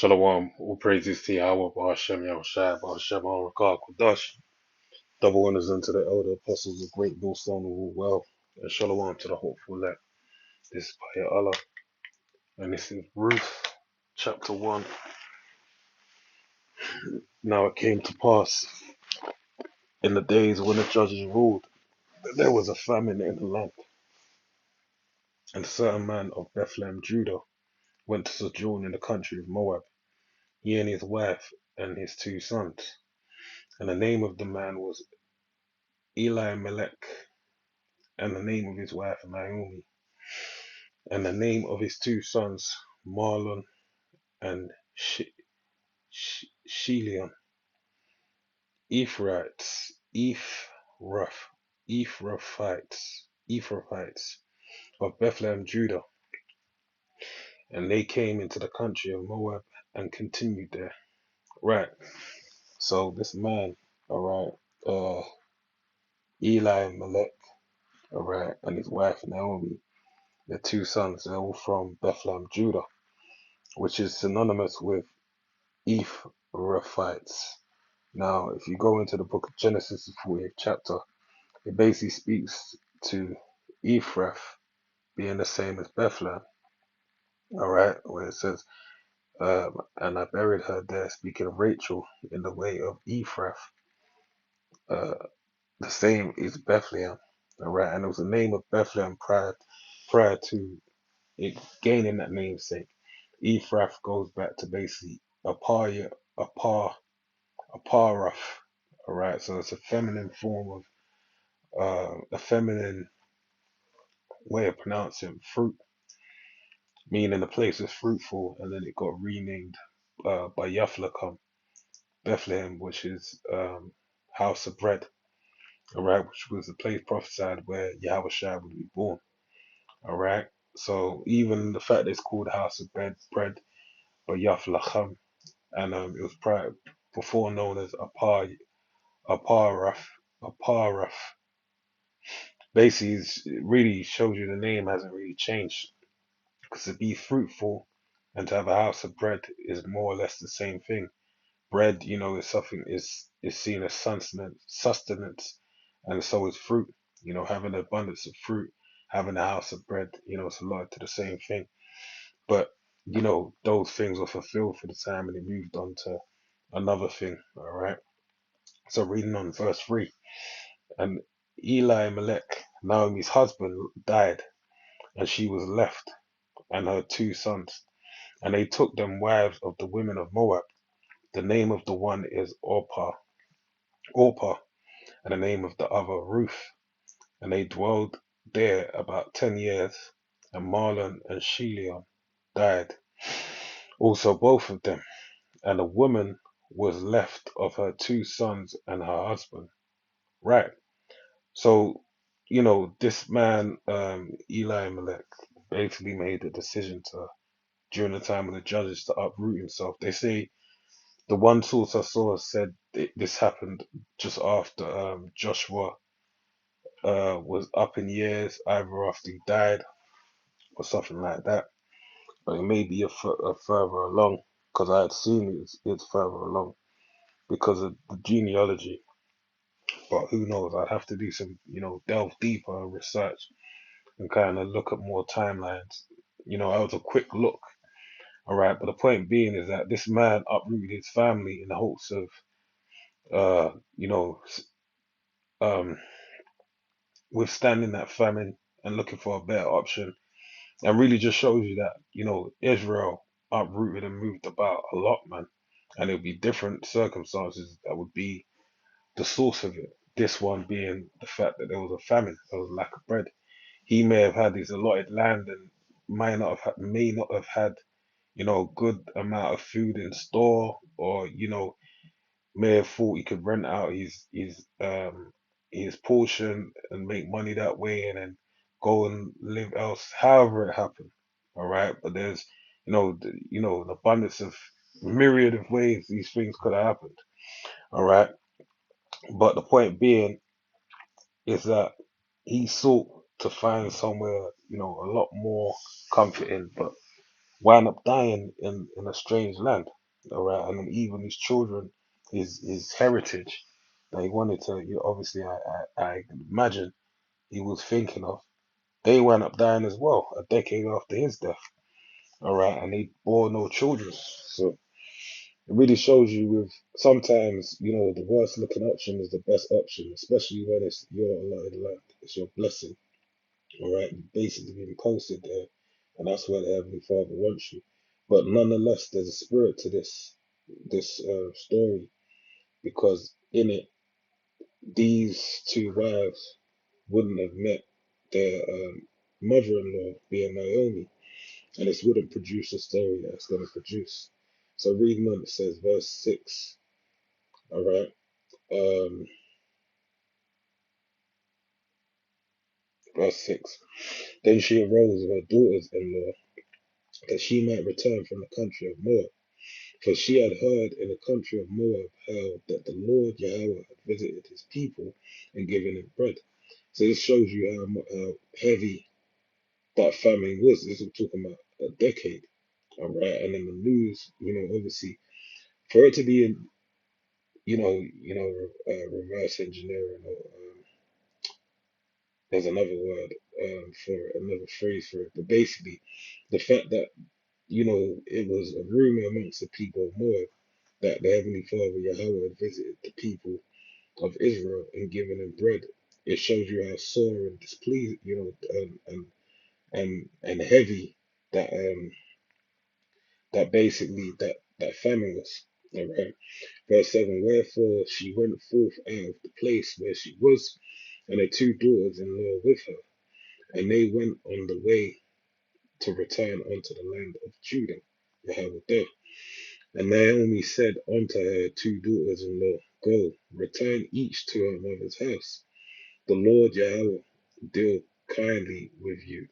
Shalom, all praises to Yahweh, Ba'ashem, Yahushai, Ba'ashem, Harakah, Kodash. Double honors unto the elder apostles of great millstone of all well. And shalom to the hopeful elect. This is by Allah. And this is Ruth, chapter 1. Now it came to pass in the days when the judges ruled that there was a famine in the land. And a certain man of Bethlehem, Judah, went to sojourn in the country of Moab, he and his wife and his 2 sons. And the name of the man was Elimelech, and the name of his wife Naomi, and the name of his 2 sons Marlon and Shilion, Ephrathites, Ephrathites of Bethlehem, Judah, and they came into the country of Moab and continued there. Right. So this man, all right, Elimelech, all right, and his wife Naomi, their 2 sons, they're all from Bethlehem, Judah, which is synonymous with Ephrathites. Now, if you go into the book of Genesis, the 40th chapter, it basically speaks to Ephrath being the same as Bethlehem, all right, where it says, and I buried her there, speaking of Rachel, in the way of Ephrath. The same is Bethlehem, all right, and it was the name of Bethlehem prior to it gaining that namesake. Ephrath goes back to basically Apar, Aparath, all right, so it's a feminine form of a feminine way of pronouncing fruit, meaning the place is fruitful, and then it got renamed by Yaflakam, Bethlehem, which is house of bread, all right, which was the place prophesied where Yahushua would be born, all right. So even the fact that it's called house of bread by Yaflakam, and it was before known as Aparath, Aparath. Basically, it really shows you the name hasn't really changed. Because to be fruitful and to have a house of bread is more or less the same thing. Bread, is something is seen as sustenance, and so is fruit. Having an abundance of fruit, having a house of bread, it's a lot to the same thing. But those things were fulfilled for the time, and it moved on to another thing. All right. So reading on verse 3, and Elimelech, Naomi's husband, died, and she was left, and her 2 sons. And they took them wives of the women of Moab. The name of the one is Orpah, and the name of the other Ruth. And they dwelled there about 10 years. And Mahlon and Chilion died, also both of them. And the woman was left of her 2 sons and her husband. Right. So, this man, Elimelech, basically made the decision to, during the time of the judges, to uproot himself. They say the one source I saw said this happened just after Joshua was up in years, either after he died or something like that. But it may be a further along, because I had seen it's further along because of the genealogy. But who knows? I'd have to do some, delve deeper research and kind of look at more timelines. I was a quick look, all right. But the point being is that this man uprooted his family in the hopes of, uh, you know, um, withstanding that famine and looking for a better option. And really just shows you that, Israel uprooted and moved about a lot, man. And it would be different circumstances that would be the source of it. This one being the fact that there was a famine, there was a lack of bread. He may have had his allotted land and may not have had, a good amount of food in store, or, may have thought he could rent out his portion and make money that way, and then go and live else. However it happened, all right. But there's an abundance of myriad of ways these things could have happened, all right. But the point being is that he sought to find somewhere a lot more comforting, but wound up dying in a strange land. All right, and then even his children, his heritage that he wanted to, obviously, I can imagine he was thinking of, they wound up dying as well a decade after his death. All right, and he bore no children. So it really shows you with sometimes, the worst looking option is the best option, especially when it's your allotted land, it's your blessing. All right, you've basically been posted there, and that's where the Heavenly Father wants you. But nonetheless, there's a spirit to this story, because in it, these two wives wouldn't have met their mother-in-law, being Naomi, and this wouldn't produce a story that it's going to produce. So reading on, it says, verse 6, all right, um, verse 6. Then she arose with her daughters-in-law, that she might return from the country of Moab. For she had heard in the country of Moab how that the Lord Yahweh had visited his people and given them bread. So this shows you how heavy that famine was. This is talking about a decade. All right. And then the news, obviously, for it to be in, reverse engineering, or there's another word for it, another phrase for it. But basically, the fact that, it was a rumor amongst the people of Moab that the Heavenly Father Yahweh had visited the people of Israel and given them bread. It shows you how sore and displeased, and heavy that basically that famine was. All right. Verse 7. Wherefore she went forth out of the place where she was, and her two daughters-in-law with her, and they went on the way to return unto the land of Judah. Yahweh there. And Naomi said unto her two daughters-in-law, Go, return each to her mother's house. The Lord Yahweh deal kindly with you,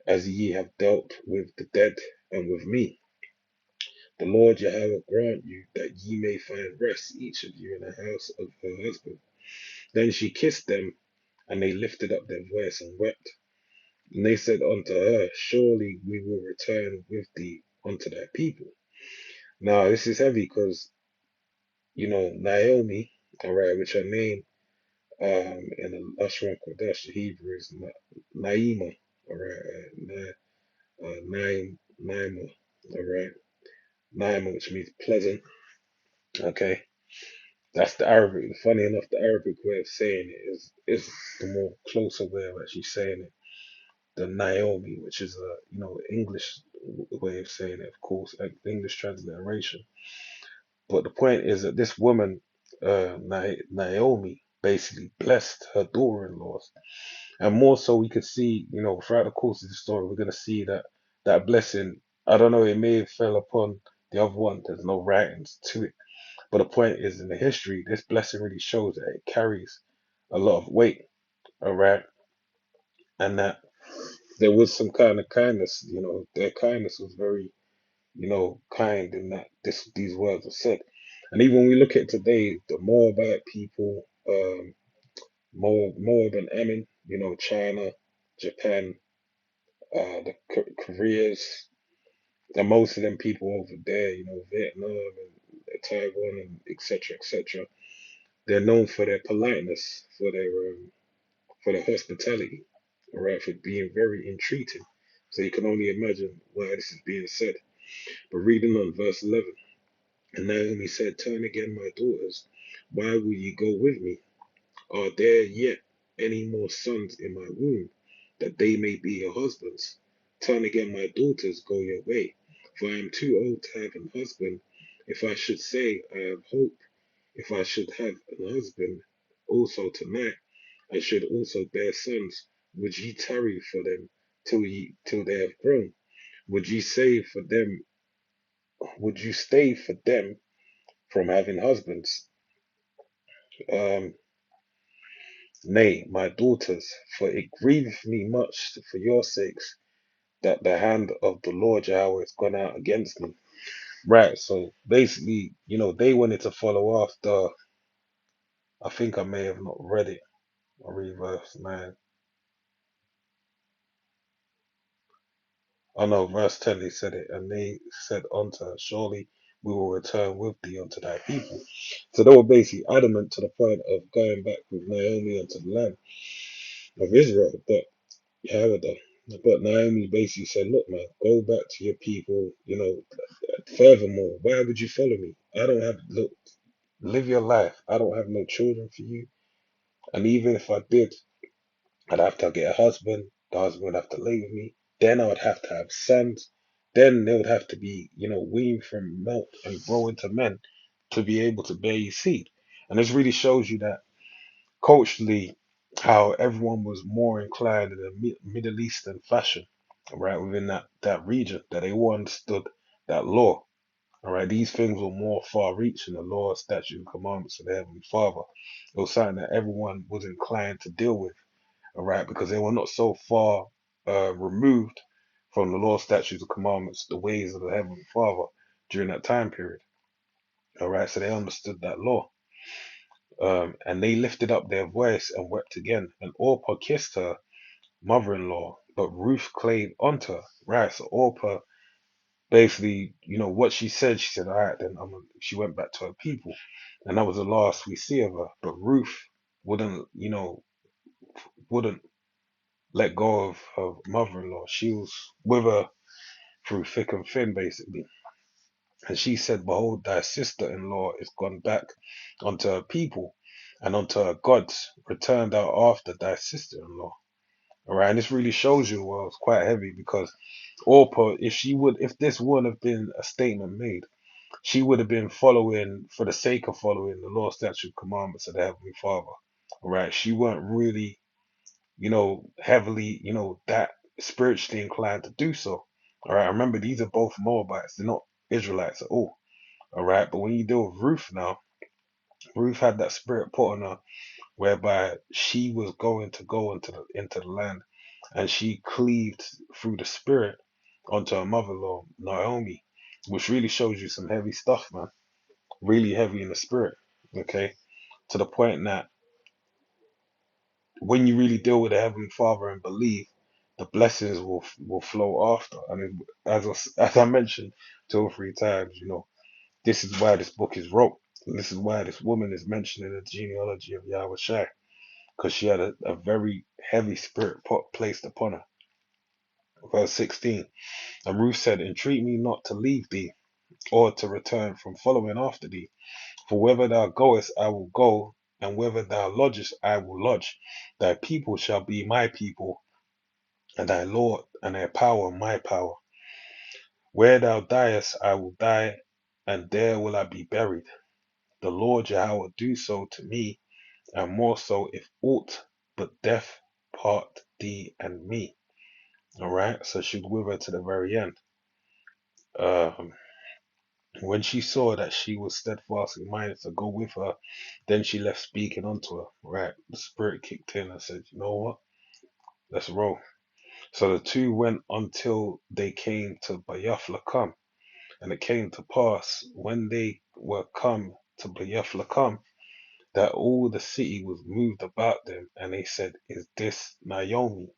as ye have dealt with the dead and with me. The Lord Yahweh grant you that ye may find rest, each of you, in the house of her husband. Then she kissed them, and they lifted up their voice and wept. And they said unto her, Surely we will return with thee unto thy people. Now this is heavy because, Naomi, all right, which her name in the Lashon Kodesh, the Hebrew is Naima, all right, Naima, all right, Naima, which means pleasant. Okay, that's the Arabic. Funny enough, the Arabic way of saying it is the more closer way of actually saying it than Naomi, which is a English way of saying it, of course, English transliteration. But the point is that this woman, Naomi, basically blessed her daughter-in-laws. And more so, we could see, throughout the course of the story, we're going to see that blessing. I don't know, it may have fell upon the other one. There's no writings to it. But the point is, in the history, this blessing really shows that it carries a lot of weight, all right? And that there was some kind of kindness, their kindness was very, kind in that these words were said. And even when we look at today, the Moabite people, Moab and Ammon, China, Japan, the Koreas, and most of them people over there, Vietnam and Taiwan and etc. etc. They're known for their politeness, for their hospitality, all right, for being very entreating. So you can only imagine why this is being said. But reading on verse 11, and Naomi said, Turn again, my daughters. Why will ye go with me? Are there yet any more sons in my womb, that they may be your husbands? Turn again, my daughters, go your way, for I am too old to have an husband. If I should say, I have hope, if I should have an husband also tonight, I should also bear sons. Would ye tarry for them till they have grown? Would ye say for them? Would you stay for them from having husbands? Um, Nay, my daughters, for it grieveth me much for your sakes that the hand of the Lord Yahweh has gone out against me. Right, so basically, they wanted to follow after. I think I may have not read it. I'll read verse 9. Oh no, verse 10 they said it, and they said unto her, surely we will return with thee unto thy people. So they were basically adamant to the point of going back with Naomi unto the land of Israel. But Naomi basically said, look, man, go back to your people. Furthermore, why would you follow me? I don't have, look, live your life. I don't have no children for you. And even if I did, I'd have to get a husband. The husband would have to lay with me. Then I would have to have sons. Then they would have to be, weaned from milk and grow into men to be able to bear your seed. And this really shows you that culturally, how everyone was more inclined in a Middle Eastern fashion, right, within that region, that they all understood that law. All right, these things were more far reaching, the law, statutes, and commandments of the Heavenly Father. It was something that everyone was inclined to deal with, all right, because they were not so far removed from the law, statutes, and commandments, the ways of the Heavenly Father during that time period. All right, so they understood that law. And they lifted up their voice and wept again. And Orpah kissed her mother-in-law, but Ruth clave unto her. Right, so Orpah basically, what she said, all right, then she went back to her people. And that was the last we see of her. But Ruth wouldn't, wouldn't let go of her mother-in-law. She was with her through thick and thin, basically. And she said, behold, thy sister-in-law is gone back unto her people and unto her gods. Return thou after thy sister-in-law. All right, and this really shows you, well, it's quite heavy because Orpah, if this would have been a statement made, she would have been following for the sake of following the law, statute, commandments of the Heavenly Father. All right, she weren't really, heavily, that spiritually inclined to do so. All right, remember these are both Moabites; they're not Israelites at all. All right, but when you deal with Ruth now, Ruth had that spirit put on her whereby she was going to go into the land, and she cleaved through the spirit onto her mother-in-law Naomi, which really shows you some heavy stuff, man. Really heavy in the spirit. Okay, to the point that when you really deal with the Heavenly Father and believe, the blessings will flow after. I mean, as I mentioned 2 or 3 times, this is why this book is wrote. And this is why this woman is mentioned in the genealogy of Yahweh Shai, because she had a very heavy spirit placed upon her. Verse 16. And Ruth said, entreat me not to leave thee, or to return from following after thee. For whither thou goest, I will go, and whither thou lodgest, I will lodge. Thy people shall be my people, and thy Lord and thy power my power. Where thou diest, I will die, and there will I be buried. The Lord Yahweh do so to me, and more so if aught but death part thee and me. All right, so she with her to the very end. Um, when she saw that she was steadfastly minded to go with her, then she left speaking unto her. Right, the spirit kicked in and said, "You know what? Let's roll." So the two went until they came to Bayaflakam, and it came to pass when they were come to Bayaflakam that all the city was moved about them, and they said, "Is this Naomi?"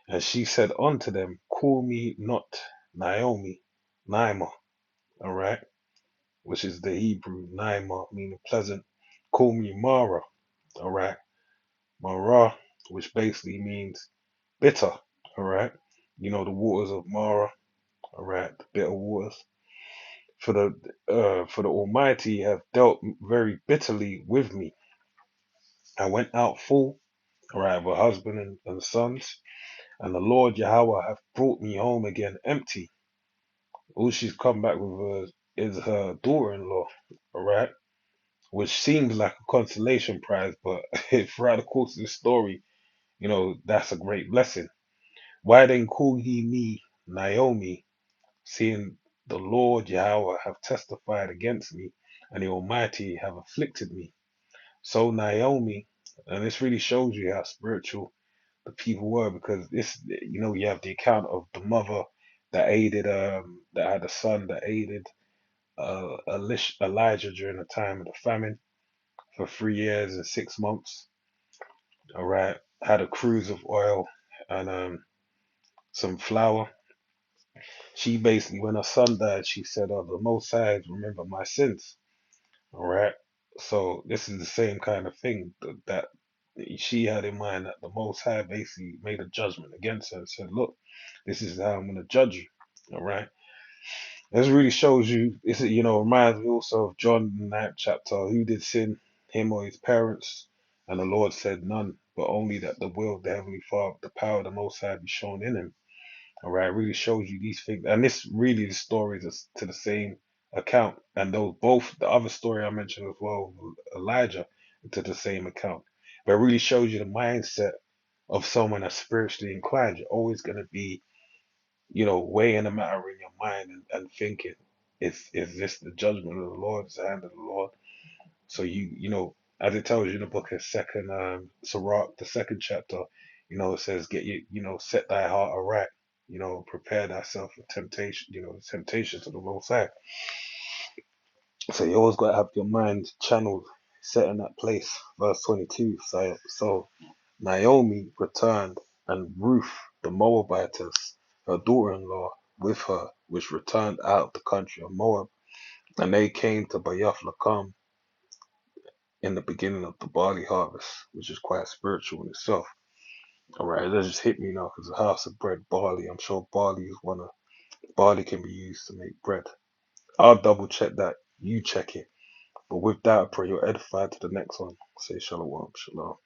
And she said unto them, call me not Naomi, Naima, all right, which is the Hebrew Naima, meaning pleasant. Call me Mara, all right, Mara, which basically means bitter, all right. The waters of Mara, all right, the bitter waters. For the Almighty have dealt very bitterly with me. I went out full, all right, of a husband and sons, and the Lord Yahweh hath brought me home again empty. All she's come back with is her daughter-in-law, all right, which seems like a consolation prize, but throughout the course of the story, that's a great blessing. Why then call ye me Naomi, seeing the Lord Yahweh have testified against me, and the Almighty have afflicted me? So Naomi, and this really shows you how spiritual the people were, because you have the account of the mother that had a son that aided Elijah during the time of the famine for 3 years and 6 months. All right, had a cruse of oil and some flour. She basically, when her son died, she said, "Oh, the Most High has remembered my sins." All right. So this is the same kind of thing that she had in mind, that the Most High basically made a judgment against her and said, "Look, this is how I'm going to judge you." All right. This really shows you. This is, reminds me also of John in that chapter. Who did sin, him or his parents? And the Lord said, "None, but only that the will of the Heavenly Father, the power of the Most High, be shown in him." All right, it really shows you these things, and this really the stories is to the same account, and those both the other story I mentioned as well, Elijah, to the same account. But it really shows you the mindset of someone that's spiritually inclined. You're always going to be, weighing the matter in your mind and thinking, is this the judgment of the Lord? Is the hand of the Lord? So as it tells you in the book of Second Sirach, the second chapter, it says, get you, set thy heart aright, prepare thyself for temptation, the temptation to the Most High. So you always got to have your mind channeled, set in that place. Verse 22. So Naomi returned, and Ruth the Moabitess, her daughter-in-law, with her, which returned out of the country of Moab, and they came to Bayaf in the beginning of the barley harvest, which is quite spiritual in itself. All right, that just hit me now because the house of bread, barley. I'm sure barley can be used to make bread. I'll double check that. You check it. But with that, I pray you're edified to the next one. Say shalom, shalom.